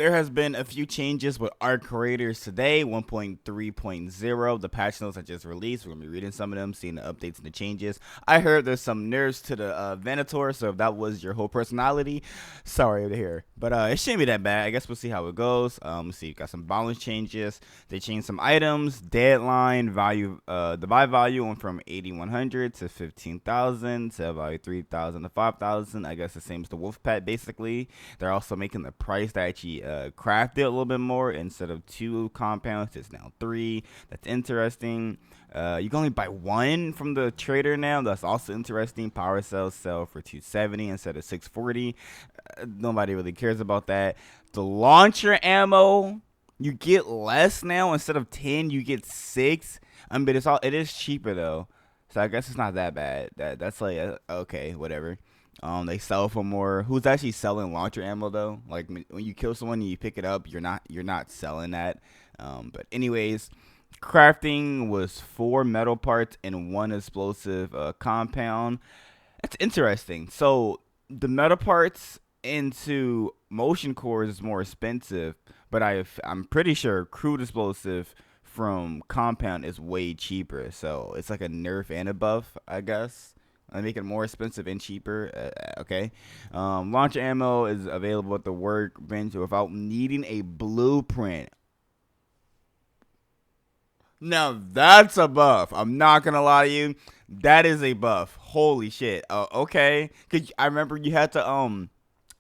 there has been a few changes with our creators today. 1.3.0, the patch notes I just released. We're gonna be reading some of them, seeing the updates and the changes. I heard there's some nerfs to the Venator, so if that was your whole personality, sorry to hear. But it shouldn't be that bad. I guess we'll see how it goes. Let's see, got some balance changes. They changed some items. Deadline value, the buy value went from 8,100 to 15,000. Sell value 3,000 to 5,000. I guess the same as the Wolf Pet, basically. They're also making the price to actually craft it a little bit more. Instead of 2 compounds, it's now 3. That's interesting. You can only buy 1 from the trader now. That's also interesting. Power cells sell for 270 instead of 640. Nobody really cares about that. The launcher ammo, you get less now. Instead of 10, you get 6. But it is cheaper though, so I guess it's not that bad. That's like okay, whatever. They sell for more. Who's actually selling launcher ammo though? Like when you kill someone and you pick it up, you're not selling that. But anyways, crafting was 4 metal parts and 1 explosive compound. That's interesting. So the metal parts into motion cores is more expensive, but I'm pretty sure crude explosive from compound is way cheaper. So it's like a nerf and a buff, I guess. I make it more expensive and cheaper. Okay. Launch ammo is available at the workbench without needing a blueprint. Now that's a buff. I'm not gonna lie to you. That is a buff. Holy shit. Okay. Cause I remember you had to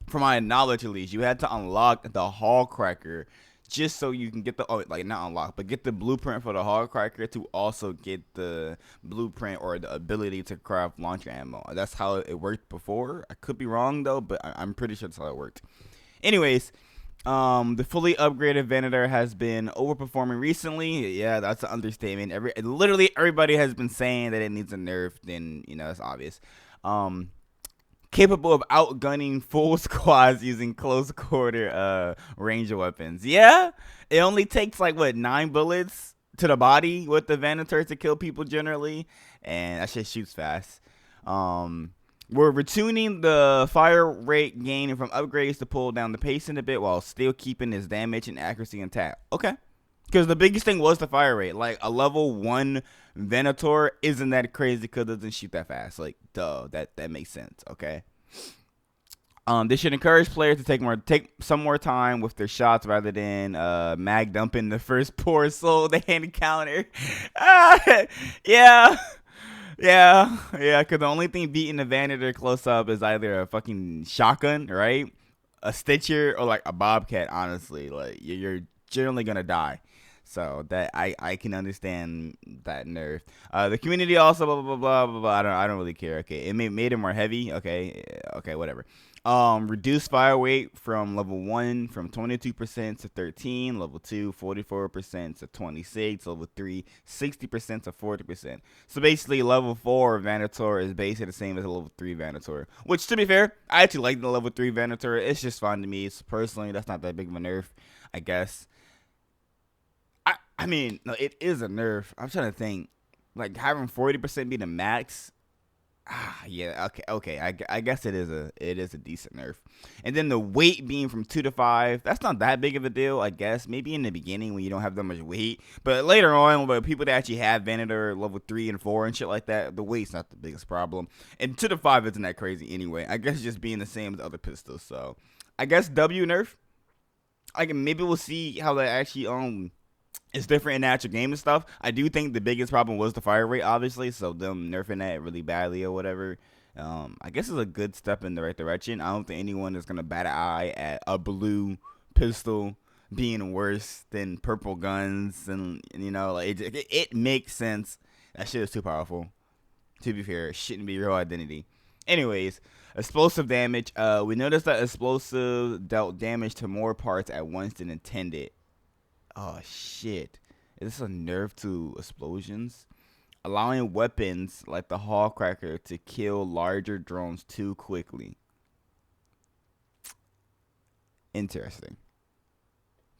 from my knowledge at least, you had to unlock the hall cracker just so you can get the like not unlock, but get the blueprint for the hall cracker to also get the blueprint or the ability to craft launcher ammo. That's how it worked before. I could be wrong though, but I'm pretty sure that's how it worked. Anyways, the fully upgraded Venator has been overperforming recently. Yeah, that's an understatement. Literally everybody has been saying that it needs a nerf. Then it's obvious. Capable of outgunning full squads using close quarter range weapons. Yeah, it only takes like what 9 bullets to the body with the Venator to kill people generally, and that shit shoots fast. We're retuning the fire rate gain from upgrades to pull down the pacing a bit while still keeping its damage and accuracy intact. Okay. Because the biggest thing was the fire rate. Like, a level 1 Venator isn't that crazy because it doesn't shoot that fast. Like, duh, that makes sense, okay? This should encourage players to take some more time with their shots rather than mag dumping the first poor soul they encounter. Yeah. Yeah, because the only thing beating the Venator close up is either a fucking shotgun, right? A Stitcher or like a Bobcat, honestly. Like, you're generally going to die. So that I can understand that nerf. The community also blah blah blah blah blah. I don't really care. Okay, it made it more heavy. Okay, whatever. Reduced fire weight from level 1 from 22% to 13, level 2 44% to 26, level 3 60% to 40%. So basically level 4 Venator is basically the same as a level 3 Venator, which to be fair, I actually like the level 3 Venator. It's just fun to me. So personally, that's not that big of a nerf, I guess. I mean, no, it is a nerf. I'm trying to think. Like having 40% be the max. Yeah, okay. I guess it is a decent nerf. And then the weight being from 2 to 5, that's not that big of a deal, I guess. Maybe in the beginning when you don't have that much weight, but later on, with people that actually have Venator level 3 and 4 and shit like that, the weight's not the biggest problem. And 2 to 5 isn't that crazy anyway. I guess it's just being the same as other pistols. So I guess W nerf. Maybe we'll see how that actually it's different in the actual game and stuff. I do think the biggest problem was the fire rate, obviously. So them nerfing that really badly or whatever. I guess it's a good step in the right direction. I don't think anyone is gonna bat an eye at a blue pistol being worse than purple guns, and like it makes sense. That shit is too powerful. To be fair, it shouldn't be your identity. Anyways, explosive damage. We noticed that explosive dealt damage to more parts at once than intended. Oh shit. Is this a nerf to explosions? Allowing weapons like the Hall Cracker to kill larger drones too quickly. Interesting.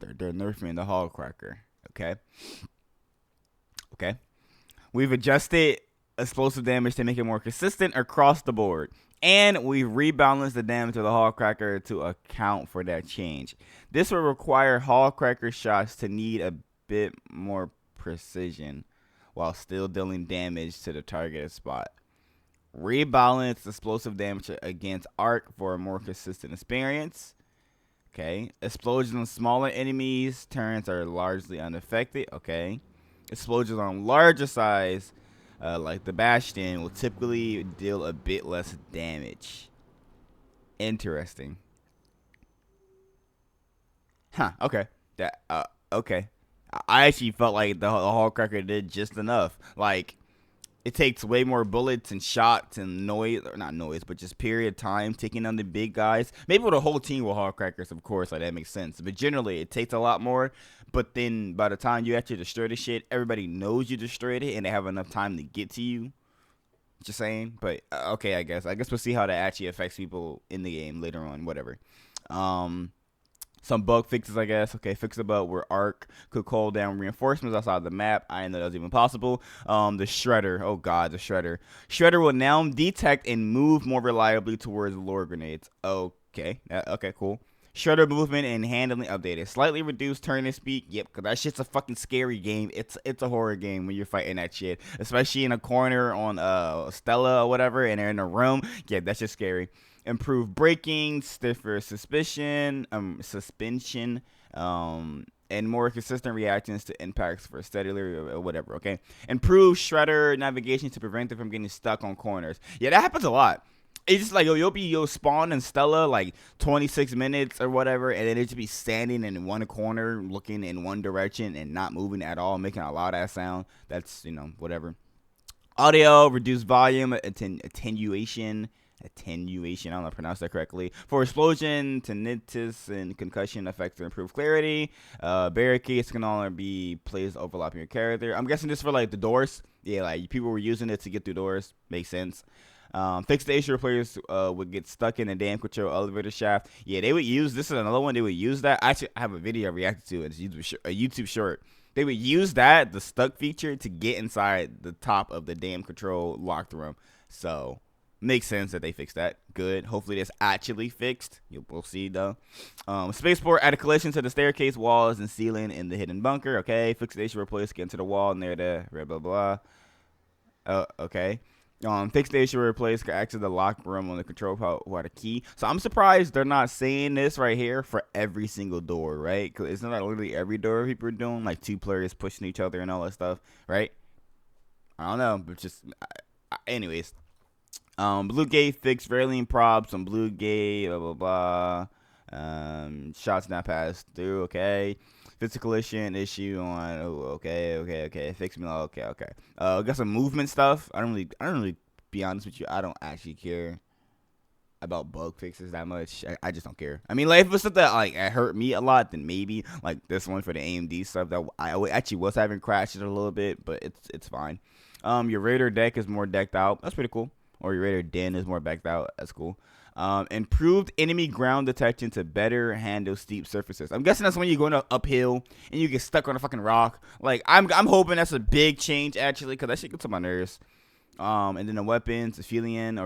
They're nerfing the Hall Cracker. Okay. Okay. We've adjusted explosive damage to make it more consistent across the board. And we rebalanced the damage of the Hall Cracker to account for that change. This will require Hall Cracker shots to need a bit more precision while still dealing damage to the targeted spot. Rebalance explosive damage against arc for a more consistent experience. Okay. Explosions on smaller enemies turns are largely unaffected. Okay. Explosions on larger size, like the Bastion, will typically deal a bit less damage. Interesting. Huh. Okay. That. Okay. I actually felt like the Hall Cracker did just enough. Like, it takes way more bullets and shots and noise, or not noise, but just period time taking on the big guys. Maybe with a whole team with Hall Crackers, of course, like that makes sense. But generally, it takes a lot more. But then by the time you actually destroy the shit, everybody knows you destroyed it and they have enough time to get to you. Just saying. But okay, I guess we'll see how that actually affects people in the game later on. Whatever. Um, some bug fixes, I guess. Okay, fix a bug where Arc could call down reinforcements outside the map. I didn't know that was even possible. The Shredder. Oh god, the Shredder. Shredder will now detect and move more reliably towards lure grenades. Okay. Okay, cool. Shredder movement and handling updated. Slightly reduced turning speed. Yep, because that shit's a fucking scary game. It's a horror game when you're fighting that shit. Especially in a corner on Stella or whatever, and they're in a room. Yeah, that's just scary. Improved braking, stiffer suspension, and more consistent reactions to impacts for steadily or whatever. Okay, improved shredder navigation to prevent it from getting stuck on corners. Yeah, that happens a lot. It's just like you'll spawn in Stella like 26 minutes or whatever, and then it just be standing in one corner, looking in one direction and not moving at all, making a loud ass sound. That's whatever. Audio, reduced volume, attenuation, I don't know if I pronounced that correctly. For explosion, tinnitus, and concussion effects to improve clarity. Barricades can only be placed overlapping your character. I'm guessing this for like the doors. Yeah, like people were using it to get through doors. Makes sense. Fix the issue where players would get stuck in a damn control elevator shaft. Yeah, they would use this is another one. They would use that. Actually, I have a video I reacted to. It's a YouTube short. They would use that, the stuck feature, to get inside the top of the damn control locked room. So makes sense that they fixed that. Good. Hopefully that's actually fixed. We'll see though. Spaceport add a collision to the staircase walls and ceiling in the hidden bunker. Okay. Fix the issue where players get into the wall near the blah blah blah. Okay. Fix the issue where players can access the locked room on the control panel without a key. So I'm surprised they're not saying this right here for every single door, right? Because it's not literally every door people are doing, like two players pushing each other and all that stuff, right? I don't know, but just anyways. Blue gate fixed Varying props on blue gate, blah blah blah. Shots not passed through. Okay. Physical issue on. Oh, okay. Fix me. Okay. Got some movement stuff. I don't really. Be honest with you, I don't actually care about bug fixes that much. I just don't care. I mean, like if it's something that like it hurt me a lot, then maybe like this one for the AMD stuff that I actually was having crashes a little bit, but it's fine. Your Raider deck is more decked out. That's pretty cool. Or your Raider den is more decked out. That's cool. Improved enemy ground detection to better handle steep surfaces. I'm guessing that's when you're going uphill and you get stuck on a fucking rock. Like I'm hoping that's a big change actually, because that shit gets on my nerves. And then the weapons, the Philion.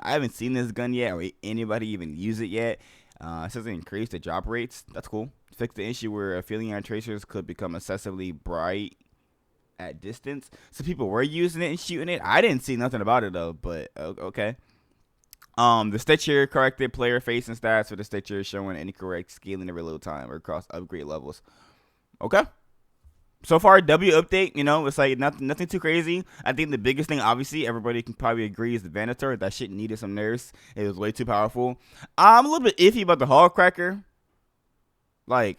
I haven't seen this gun yet or anybody even use it yet. It says it increased the drop rates. That's cool. Fix the issue where Philion tracers could become excessively bright at distance. So people were using it and shooting it. I didn't see nothing about it though, but okay. The Stitcher corrected player facing stats for the Stitcher showing incorrect scaling in real time or across upgrade levels. Okay. So far, W update, it's like nothing too crazy. I think the biggest thing, obviously, everybody can probably agree is the Venator. That shit needed some nerfs. It was way too powerful. I'm a little bit iffy about the Hall Cracker. Like,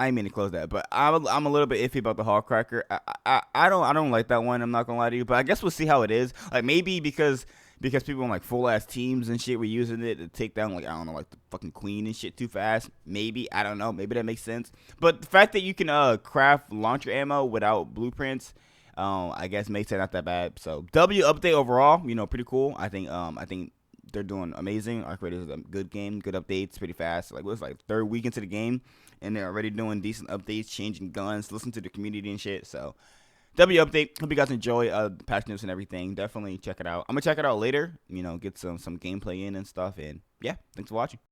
I didn't mean to close that, but I'm a little bit iffy about the Hall Cracker. I don't like that one. I'm not gonna lie to you, but I guess we'll see how it is. Like maybe because people in like full ass teams and shit were using it to take down like I don't know like the fucking Queen and shit too fast. Maybe I don't know. Maybe that makes sense. But the fact that you can craft launcher ammo without blueprints, I guess makes it not that bad. So W update overall, pretty cool. I think they're doing amazing. Arc Raiders is a good game, good updates, pretty fast. Like it was like third week into the game, and they're already doing decent updates, changing guns, listen to the community and shit. So W update. Hope you guys enjoy the patch notes and everything. Definitely check it out. I'm gonna check it out later. Get some gameplay in and stuff. And yeah, thanks for watching.